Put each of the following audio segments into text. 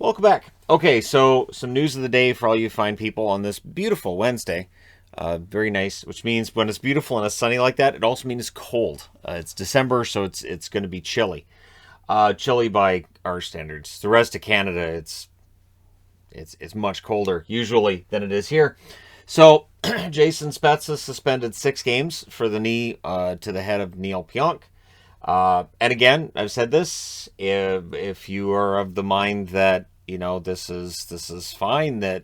Welcome back. Okay, so some news of the day for all you fine people on this beautiful Wednesday. Very nice, which means when it's beautiful and it's sunny like that, it also means it's cold. It's December, so it's going to be chilly. Chilly by our standards. The rest of Canada, it's much colder usually than it is here. So Jason Spezza suspended 6 games for the knee to the head of Neil Pionk. And again, I've said this. If you are of the mind that this is fine, that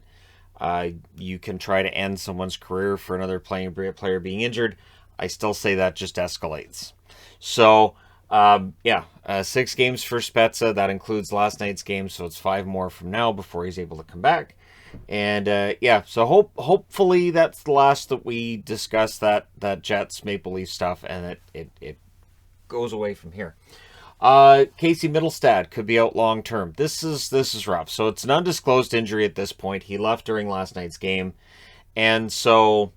you can try to end someone's career for another player being injured, I still say that just escalates. So 6 games for Spezza. That includes last night's game, so it's 5 more from now before he's able to come back. And so hopefully that's the last that we discuss that Jets Maple Leaf stuff, and it goes away from here. Casey Middlestad could be out long term. This is rough. So it's an undisclosed injury at this point. He left during last night's game, and so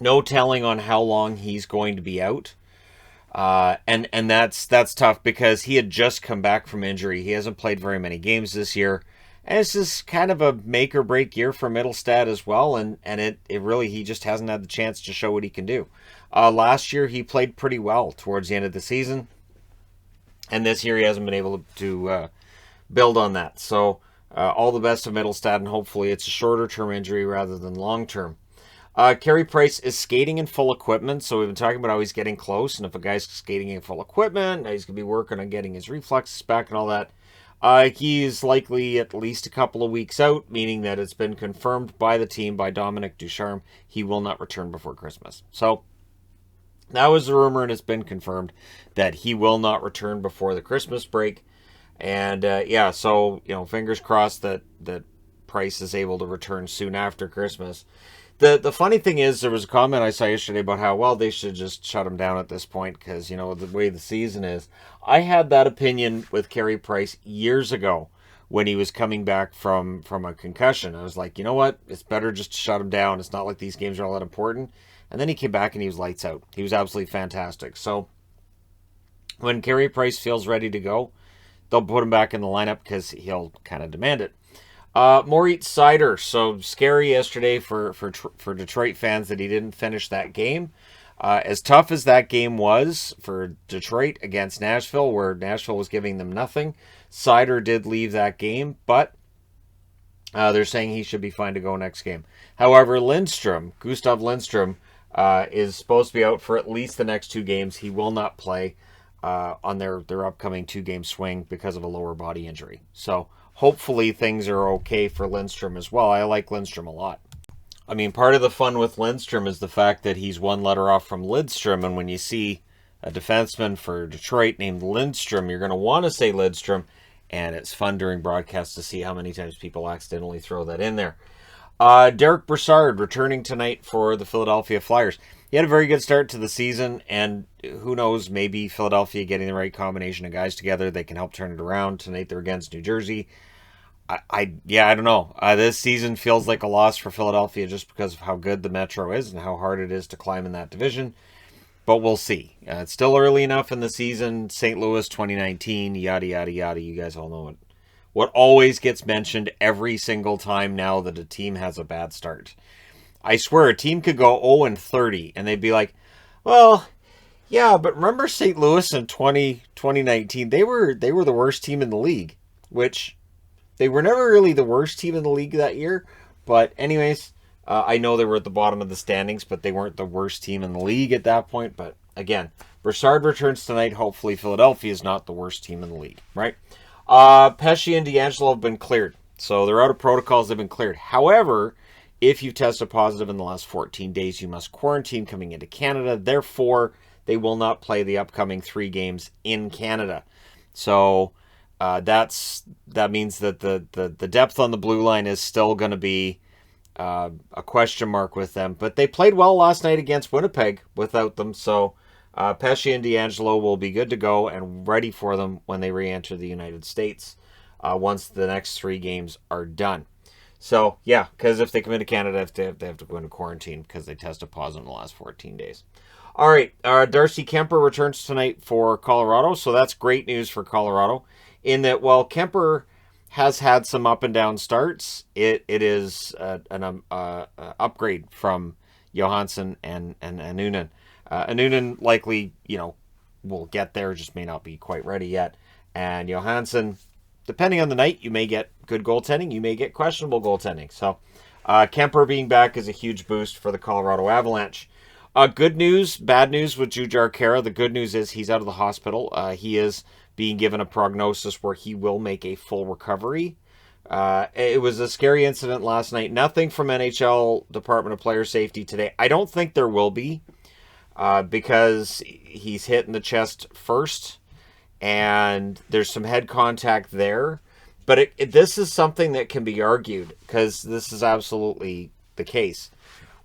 no telling on how long he's going to be out. And that's tough because he had just come back from injury. He hasn't played very many games this year. And it's just kind of a make or break year for Middlestad as well. And it really, he just hasn't had the chance to show what he can do. Last year, he played pretty well towards the end of the season. And this year, he hasn't been able to build on that. So all the best to Middlestad, and hopefully it's a shorter term injury rather than long term. Carey Price is skating in full equipment. So we've been talking about how he's getting close. And if a guy's skating in full equipment, he's going to be working on getting his reflexes back and all that. He's likely at least a couple of weeks out, meaning that it's been confirmed by the team, by Dominic Ducharme, he will not return before Christmas. So that was the rumor, and it's been confirmed that he will not return before the Christmas break. And fingers crossed that Price is able to return soon after Christmas. The funny thing is, there was a comment I saw yesterday about how, well, they should just shut him down at this point because, the way the season is. I had that opinion with Carey Price years ago when he was coming back from a concussion. I was like, you know what? It's better just to shut him down. It's not like these games are all that important. And then he came back and he was lights out. He was absolutely fantastic. So when Carey Price feels ready to go, they'll put him back in the lineup because he'll kind of demand it. Moritz Seider, so scary yesterday for Detroit fans that he didn't finish that game. As tough as that game was for Detroit against Nashville, where Nashville was giving them nothing, Seider did leave that game, but they're saying he should be fine to go next game. However, Gustav Lindstrom, is supposed to be out for at least the next 2 games. He will not play on their upcoming 2-game swing because of a lower body injury. So hopefully things are okay for Lindstrom as well. I like Lindstrom a lot. I mean, part of the fun with Lindstrom is the fact that he's 1 letter off from Lidstrom, and when you see a defenseman for Detroit named Lindstrom, you're going to want to say Lidstrom, and it's fun during broadcasts to see how many times people accidentally throw that in there. Derek Brassard returning tonight for the Philadelphia Flyers. He had a very good start to the season, and who knows, maybe Philadelphia getting the right combination of guys together, they can help turn it around. Tonight they're against New Jersey. I don't know. This season feels like a loss for Philadelphia just because of how good the Metro is and how hard it is to climb in that division. But we'll see. It's still early enough in the season. St. Louis 2019, yada, yada, yada. You guys all know it. What always gets mentioned every single time now that a team has a bad start. I swear, a team could go 0-30, and they'd be like, well, yeah, but remember St. Louis in 2019? They were the worst team in the league, which they were never really the worst team in the league that year. But anyways, I know they were at the bottom of the standings, but they weren't the worst team in the league at that point. But again, Brassard returns tonight. Hopefully Philadelphia is not the worst team in the league, right? Pesce and D'Angelo have been cleared. So they're out of protocols. They've been cleared. However, if you tested positive in the last 14 days, you must quarantine coming into Canada. Therefore, they will not play the upcoming 3 games in Canada. So that means that the depth on the blue line is still going to be a question mark with them. But they played well last night against Winnipeg without them. So Pesce and D'Angelo will be good to go and ready for them when they re-enter the United States once the next 3 games are done. So, yeah, because if they come into Canada, they have to go into quarantine because they tested positive in the last 14 days. All right, Darcy Kemper returns tonight for Colorado, so that's great news for Colorado in that, well, Kemper has had some up and down starts. It is an upgrade from Johansson and Anunen. Anunen likely, will get there, just may not be quite ready yet. And Johansson, depending on the night, you may get good goaltending, you may get questionable goaltending. So Kemper being back is a huge boost for the Colorado Avalanche. Good news, bad news with Jujhar Khaira. The good news is he's out of the hospital. He is being given a prognosis where he will make a full recovery. It was a scary incident last night. Nothing from NHL Department of Player Safety today. I don't think there will be because he's hit in the chest first and there's some head contact there. But this is something that can be argued because this is absolutely the case.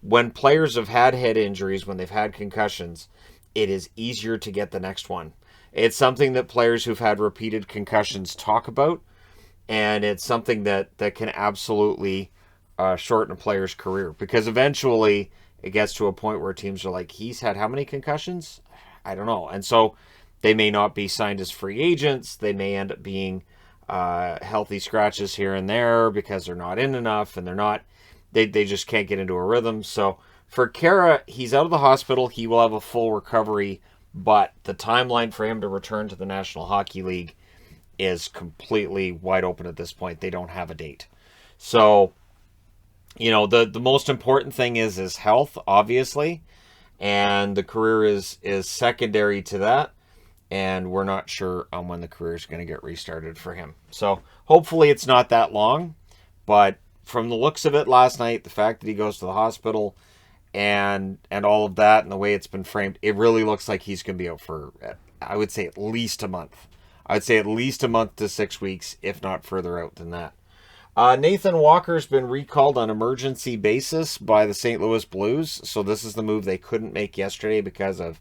When players have had head injuries, when they've had concussions, it is easier to get the next one. It's something that players who've had repeated concussions talk about, and it's something that can absolutely shorten a player's career because eventually it gets to a point where teams are like, he's had how many concussions? I don't know. And so they may not be signed as free agents. They may end up being healthy scratches here and there because they're not in enough and they just can't get into a rhythm. So for Khaira, he's out of the hospital. He will have a full recovery, but the timeline for him to return to the National Hockey League is completely wide open at this point. They don't have a date. So, the most important thing is his health, obviously, and the career is secondary to that. And we're not sure on when the career is going to get restarted for him. So hopefully it's not that long, but from the looks of it last night, the fact that he goes to the hospital and all of that and the way it's been framed, it really looks like he's going to be out for, I would say, at least a month. I'd say at least a month to 6 weeks, if not further out than that. Nathan Walker's been recalled on emergency basis by the St. Louis Blues. So this is the move they couldn't make yesterday because of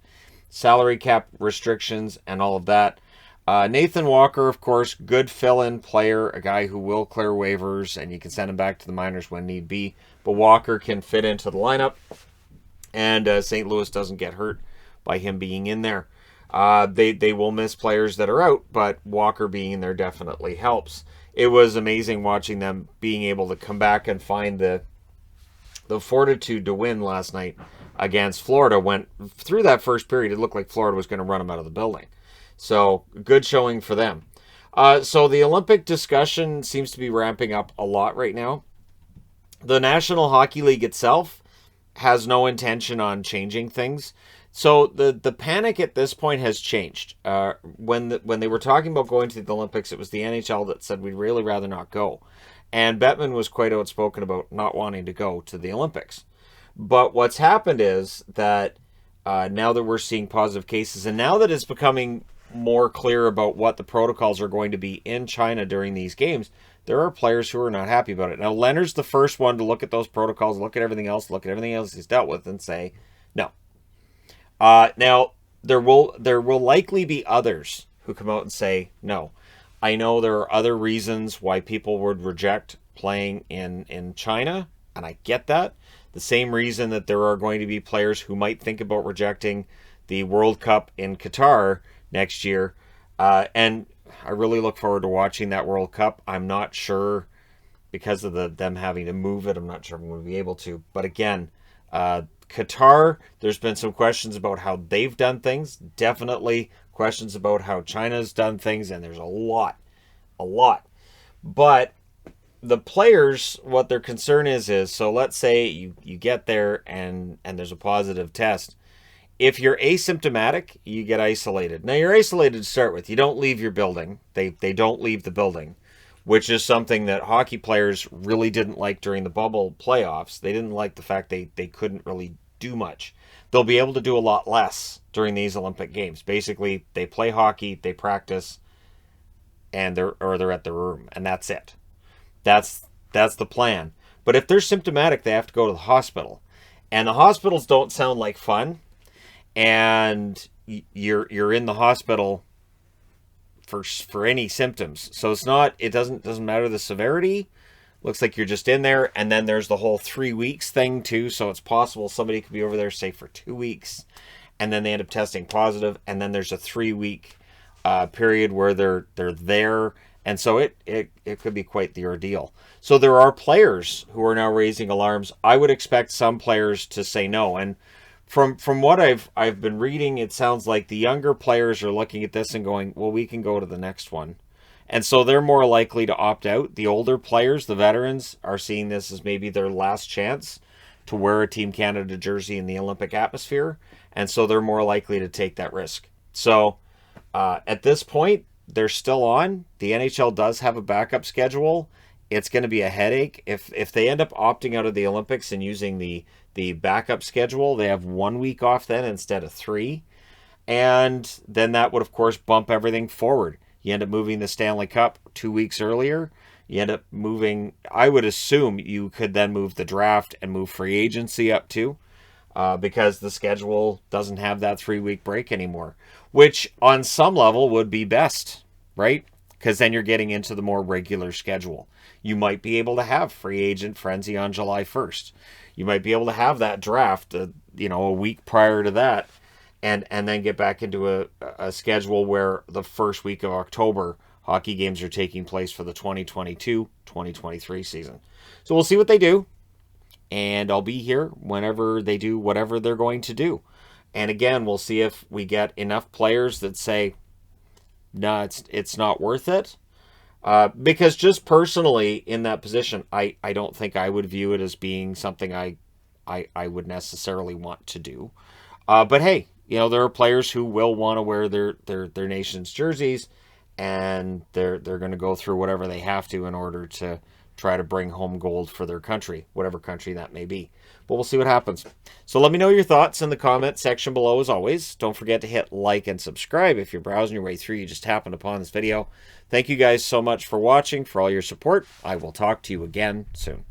salary cap restrictions and all of that. Nathan Walker, of course, good fill-in player, a guy who will clear waivers, and you can send him back to the minors when need be. But Walker can fit into the lineup, and St. Louis doesn't get hurt by him being in there. They will miss players that are out, but Walker being in there definitely helps. It was amazing watching them being able to come back and find the fortitude to win last night against Florida. Went through that first period, it looked like Florida was going to run them out of the building. So, good showing for them. So, the Olympic discussion seems to be ramping up a lot right now. The National Hockey League itself has no intention on changing things. So, the panic at this point has changed. When they were talking about going to the Olympics, it was the NHL that said we'd really rather not go. And Bettman was quite outspoken about not wanting to go to the Olympics. But what's happened is that now that we're seeing positive cases, and now that it's becoming more clear about what the protocols are going to be in China during these games, there are players who are not happy about it. Now, Leonard's the first one to look at those protocols, look at everything else he's dealt with, and say no. Now, there will likely be others who come out and say no. I know there are other reasons why people would reject playing in China, and I get that. The same reason that there are going to be players who might think about rejecting the World Cup in Qatar next year. And I really look forward to watching that World Cup. I'm not sure, because of them having to move it, I'm not sure I'm going to be able to. But again, Qatar, there's been some questions about how they've done things. Definitely questions about how China's done things, and there's a lot. But the players, what their concern is so let's say you get there and there's a positive test. If you're asymptomatic, you get isolated. Now, you're isolated to start with. You don't leave your building. They don't leave the building, which is something that hockey players really didn't like during the bubble playoffs. They didn't like the fact they couldn't really do much. They'll be able to do a lot less during these Olympic Games. Basically, they play hockey, they practice, and they're at the room, and that's it. That's the plan. But if they're symptomatic, they have to go to the hospital. And the hospitals don't sound like fun. And you're in the hospital for any symptoms. So it doesn't matter the severity. Looks like you're just in there, and then there's the whole 3 weeks thing too. So it's possible somebody could be over there, say, for 2 weeks, and then they end up testing positive, and then there's a 3 week period where they're there, And so it could be quite the ordeal. So there are players who are now raising alarms. I would expect some players to say no. And from what I've been reading, it sounds like the younger players are looking at this and going, well, we can go to the next one. And so they're more likely to opt out. The older players, the veterans, are seeing this as maybe their last chance to wear a Team Canada jersey in the Olympic atmosphere. And so they're more likely to take that risk. So at this point, they're still on. The NHL does have a backup schedule. It's going to be a headache. If they end up opting out of the Olympics and using the backup schedule, they have 1 week off then instead of 3. And then that would, of course, bump everything forward. You end up moving the Stanley Cup 2 weeks earlier. You end up moving, I would assume you could then move the draft and move free agency up too, because the schedule doesn't have that 3 week break anymore, which on some level would be best, right? Because then you're getting into the more regular schedule. You might be able to have free agent frenzy on July 1st. You might be able to have that draft, a week prior to that, and then get back into a schedule where the first week of October, hockey games are taking place for the 2022-2023 season. So we'll see what they do, and I'll be here whenever they do whatever they're going to do. And again, we'll see if we get enough players that say, no, it's not worth it. Because just personally in that position, I don't think I would view it as being something I would necessarily want to do. But hey, there are players who will want to wear their nation's jerseys, and they're going to go through whatever they have to in order to try to bring home gold for their country, whatever country that may be. But we'll see what happens. So let me know your thoughts in the comment section below as always. Don't forget to hit like and subscribe if you're browsing your way through. You just happened upon this video. Thank you guys so much for watching, for all your support. I will talk to you again soon.